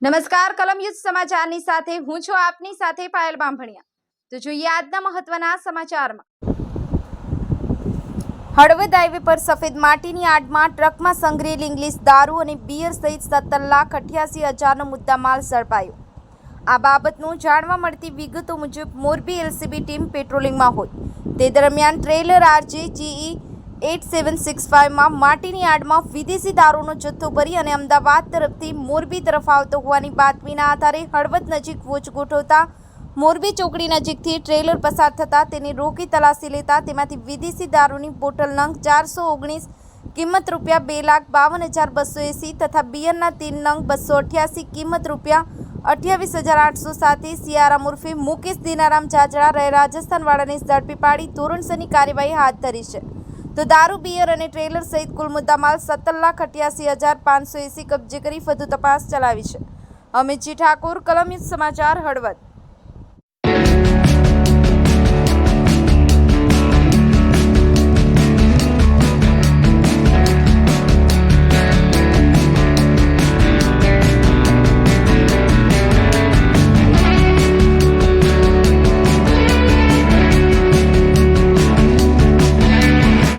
નમસ્કાર કલમ યુદ્ધ સમાચારની સાથે હું છું આપની સાથે પાયલ બાંભણિયા। તો જોઈએ આજના મહત્વના સમાચારમાં। હળવદ હાઈવે પર સફેદ માટીની આડમાં ટ્રકમાં સંગ્રહેલ ઇંગ્લિશ દારૂ અને બિયર સહિત 17,88,000નો મુદ્દામાલ ઝડપાયો। આ બાબતનું જાણવા મળતી વિગતો મુજબ મોરબી એલસીબી ટીમ પેટ્રોલિંગમાં હોય તે દરમિયાન ટ્રેલર RJ GE 8765માં માટીની આડમાં વિદેશી દારૂનો જથ્થો ભરી અને અમદાવાદ તરફથી મોરબી તરફ આવતો હોવાની બાતમીના આધારે હળવદ નજીક વોચ ગોઠવતા મોરબી ચોકડી નજીકથી ટ્રેલર પસાર થતાં તેને રોકી તલાશી લેતા તેમાંથી વિદેશી દારૂની બોટલ નંગ 419 કિંમત રૂપિયા 2,52,280 તથા બિયરના 3 નંગ 288 કિંમત રૂપિયા 28,800 સાથે સિયારામ ઉર્ફે મુકેશ દિનારામ જાજડા રહે રાજસ્થાનવાળાને ઝડપી પાડી ધોરણસરની કાર્યવાહી હાથ ધરી છે। તો દારૂ બિયર અને ટ્રેલર સહિત કુલ મુદ્દામાલ 17,88,580 કબજે કરી વધુ તપાસ ચલાવી છે। અમિતજી ઠાકોર, કલમ યુદ્ધ સમાચાર, હળવદ।